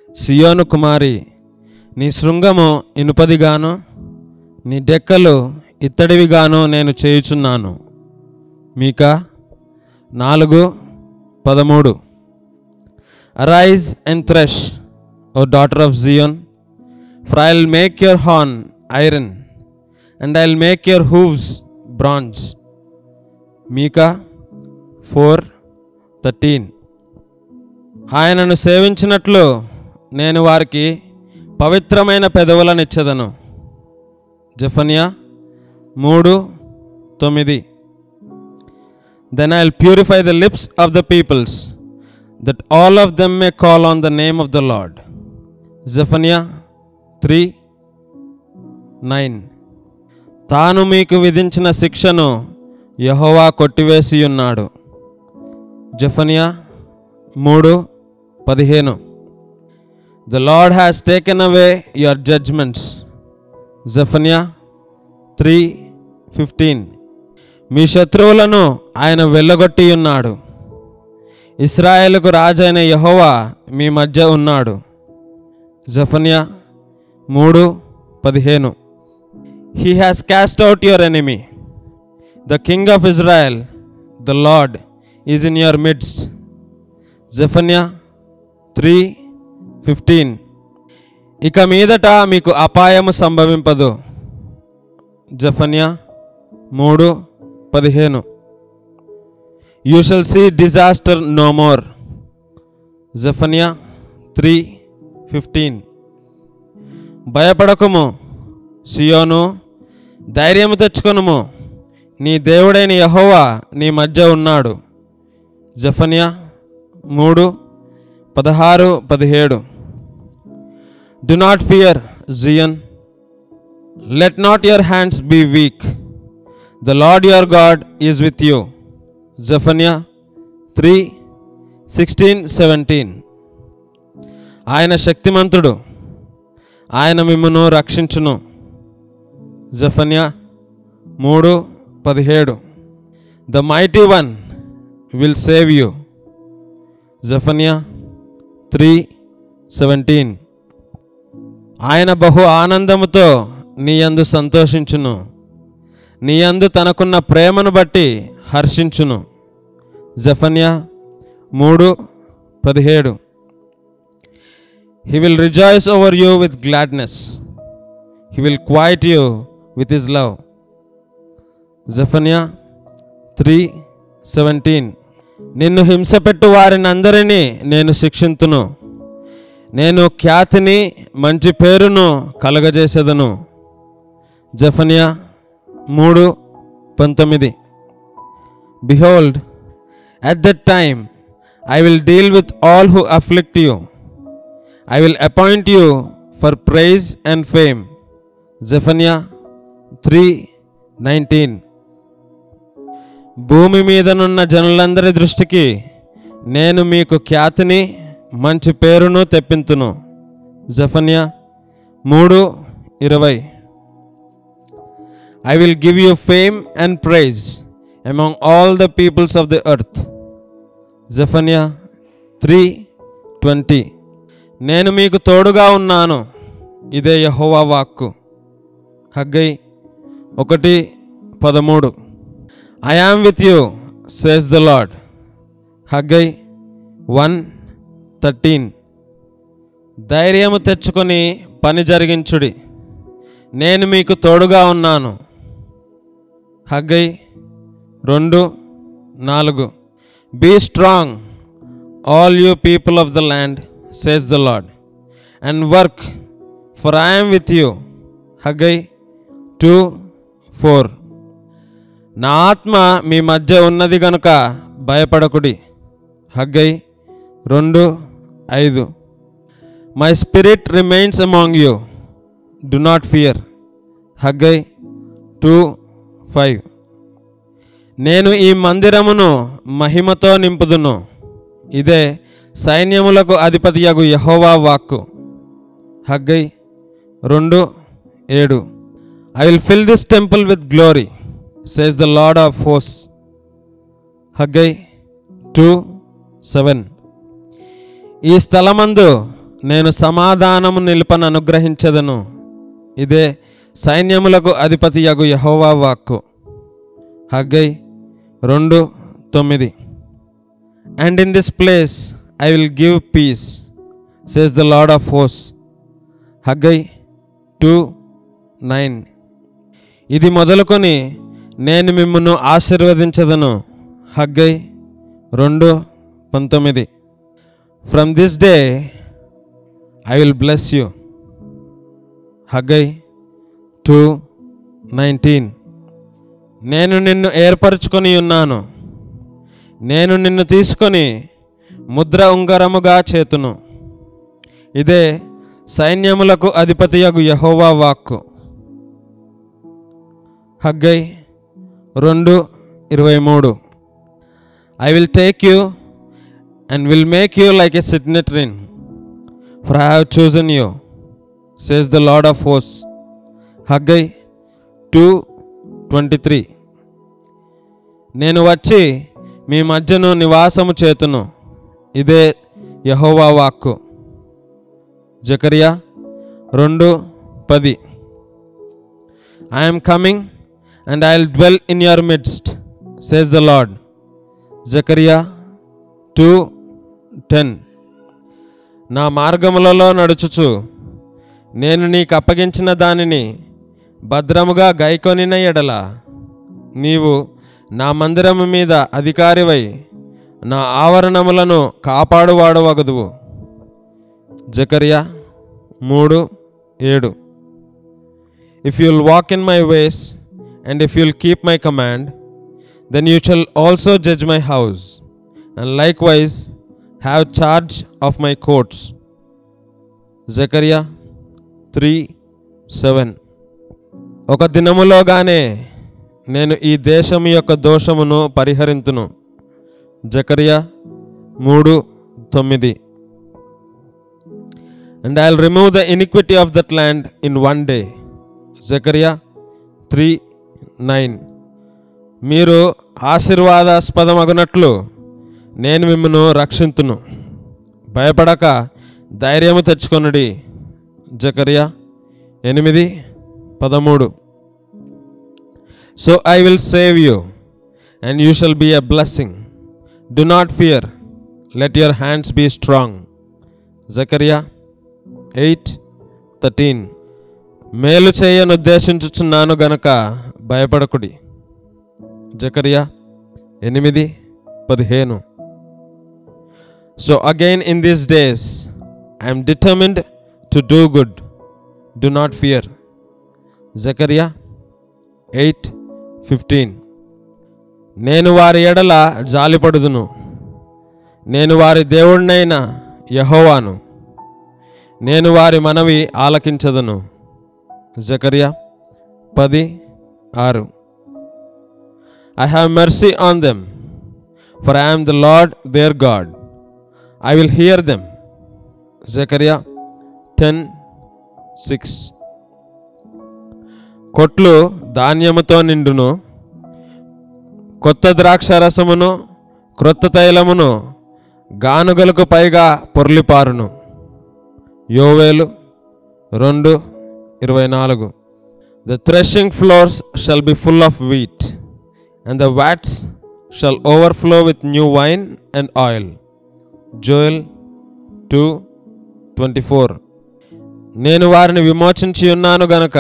సియోను కుమారి, నీ శృంగము ఇనుపదిగాను నీ డెక్కలు ఇత్తడివిగాను నేను చేయుచున్నాను. మీకా 4:13. Arise and thresh, O daughter of Zion, for I will make your horn iron, and I will make your hooves bronze. మీకా 4:13. ఆయనను సేవించినట్లు నేను వారికి పవిత్రమైన పెదవులనిచ్చెదను. జెఫన్యా 3:9. Then I will purify the lips of the peoples, that all of them may call on the name of the Lord. Zephaniah 3:9. తాను మీకు విధించిన శిక్షను యెహోవా కొట్టివేసి ఉన్నాడు. జెఫన్యా 3:15. The Lord has taken away your judgments. Zephaniah 3:15. మీ శత్రువులను ఆయన వెళ్ళగొట్టి ఉన్నాడు. ఇశ్రాయేలుకు రాజైన యెహోవా మీ మధ్య ఉన్నాడు. జెఫన్యా 3:15. He has cast out your enemy. The King of Israel, the Lord, is in your midst. Zephaniah 3:15. ఇక మీదట మీకు అపాయము సంభవింపదు. జెఫన్యా 3:15. You shall see disaster no more. Zephaniah 3:15. భయపడకుము సియోను, ధైర్యము తెచ్చుకొనుము, నీ దేవుడైన యెహోవా నీ మధ్య ఉన్నాడు. జెఫన్యా 3:16-17. Do not fear, Zion. Let not your hands be weak. The Lord your God is with you. Zephaniah 3:16-17. ఆయన శక్తిమంతుడు, ఆయన మిమ్మును రక్షించును. జెఫన్యా 3:17. The mighty one will save you. Zephaniah 3:17. ఆయన బహు ఆనందముతో నీ యందు సంతోషించును, నీ యందు తనకున్న ప్రేమను బట్టి హర్షించును. జెఫన్యా 3:17. He will rejoice over you with gladness. He will quiet you with his love. Zephaniah 3:17. నిన్ను హింసపెట్టు వారినందరినీ నేను శిక్షింతును, నేను ఖ్యాతిని మంచి పేరును కలగజేసేదను. జెఫన్యా 3:19. Behold, at that time I will deal with all who afflict you. I will appoint you for praise and fame. Zephaniah 3:19. భూమి మీదనున్న జనులందరి దృష్టికి నేను మీకు ఖ్యాతిని మంచి పేరును తెప్పింతును. జెఫన్యా 3:20. I will give you fame and praise among all the peoples of the earth. Zephaniah 3:20. నేను మీకు తోడుగా ఉన్నాను, ఇదే యెహోవా వాక్కు. Haggai 1:13. I am with you, says the Lord. Haggai 1:13. ధైర్యము తెచ్చుకొని పని జరిగించుడి, నేను మీకు తోడుగా ఉన్నాను. Haggai 2:4. Be strong, all you people of the land, says the Lord, and work, for I am with you. Haggai 2:4. నా ఆత్మ మీ మధ్య ఉన్నది గనుక భయపడకుడి. Haggai 2:5. My spirit remains among you, do not fear. Haggai 2:5. నేను ఈ మందిరమును మహిమతో నింపుదును, ఇదే సైన్యములకు అధిపతియగు యెహోవా వాక్కు. Haggai 2:7. I will fill this temple with glory, says the Lord of hosts. Haggai 2:7. ఈ స్థలమందు నేను సమాధానము నిలుపను అనుగ్రహించదను. ఇదే సైన్యములకు అధిపతియగు యెహోవా వాక్కు. Haggai 2:9. And in this place I will give peace, says the Lord of hosts. Haggai 2:9. ఇది మొదలుకొని నేను మిమ్మును ఆశీర్వదించదను. Haggai 2:19. From this day I will bless you. Haggai 2:19. నేను నిన్ను ఏర్పరచుకొని ఉన్నాను, నేను నిన్ను తీసుకొని ముద్ర ఉంగరముగా చేతును. ఇదే సైన్యములకు అధిపతియగు యెహోవా వాక్కు. Haggai 2:23. I will take you and will make you like a signet ring, for I have chosen you, says the Lord of hosts. Haggai 2:23. నేను వచ్చి మీ మధ్యను నివాసము చేతును. ఇదే యెహోవా వాక్కు. జకర్యా 2:10. I am coming and I will dwell in your midst, says the Lord. జకర్యా 2:10. నా మార్గములలో నడుచుచు నేను నీకు అప్పగించిన దానిని భద్రముగా గైకొనిన ఎడల నీవు నా మందిరము మీద అధికారివై నా ఆవరణములను కాపాడువాడవగదువు. జకర్యా 3:7. If you will walk in my ways and if you will keep my command, then you shall also judge my house and likewise have charge of my courts. జకర్యా 3:7. ఒక దినములోగానే నేను ఈ దేశము యొక్క దోషమును పరిహరింతును. జకర్యా 3:9. And I will remove the iniquity of that land in one day. జకర్యా 3:9. మీరు ఆశీర్వాదాస్పదమగునట్లు నేను మిమ్మును రక్షింతును. భయపడక ధైర్యము తెచ్చుకొనుడి. జకర్యా 8:13. So I will save you and you shall be a blessing. Do not fear, let your hands be strong. జకర్యా 8:13. మేలు చేయనుద్దేశించుచున్నాను గనక భయపడకుడి. జకర్యా 8:15. So again in these days I am determined to do good. Do not fear. జకర్యా 8:15. నేను వారి ఎడల జాలిపడుదును, నేను వారి దేవుడినైన యెహోవాను, నేను వారి మనవి ఆలకించదును. జకర్యా 10:6. I have mercy on them, for I am the Lord their God. I will hear them. జకర్యా 10:6. కొట్లు ధాన్యముతో నిండును, కొత్త ద్రాక్షరసమును క్రొత్త తైలమును గానుగలకు పైగా పొర్లిపారును. యోవేలు 2:24. The threshing floors shall be full of wheat, and the vats shall overflow with new wine and oil. Joel 2:24. నేను వారిని విమోచించి ఉన్నాను గనక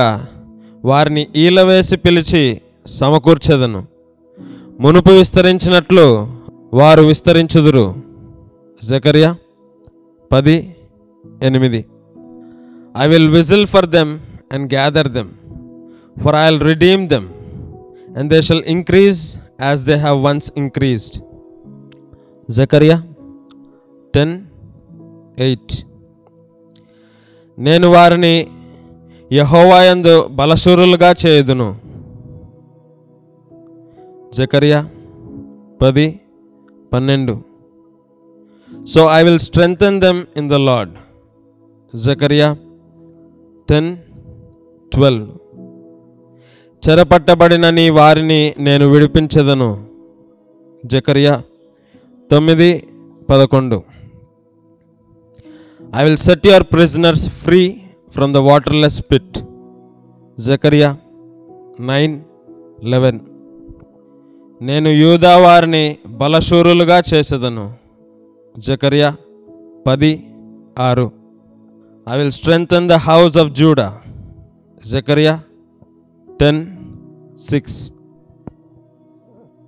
వారిని ఈలవేసి పిలిచి సమకూర్చెదను. మునుపు విస్తరించినట్లు వారు విస్తరించుదురు. జకర్యా 10:8. I will whistle for them and gather them, for I will redeem them, and they shall increase as they have once increased. జకర్యా 10:8. నేను వారిని యెహోవాయందు బలశూరులుగా చేయుదును. జకర్యా 10:12. So I will strengthen them in the Lord. జకర్యా 10:12. చెరపట్టబడిన నీ వారిని నేను విడిపించెదను. జకర్యా 9:11. I will set your prisoners free from the waterless pit. Zechariah 9:11. నేను యూదా వారిని బలశూరులుగా చేసేదను. జకర్యా 10:6. I will strengthen the house of Judah. జకర్యా 10:6.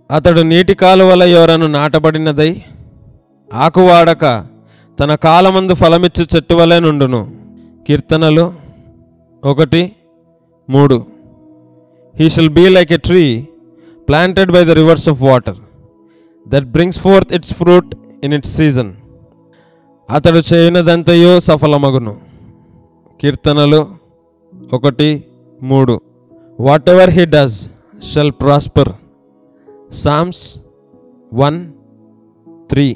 అతడు నీటి కాలువల యోరను నాటబడినదై ఆకువాడక తన కాలమందు ఫలమిచ్చు చెట్టు వలె నుండును. కీర్తనలు 1:3. He shall be like a tree planted by the rivers of water, that brings forth its fruit in its season. అతడు చేయనదంతయో సఫలమగును. కీర్తనలు 1:3. Whatever he does shall prosper. Psalms 1:3.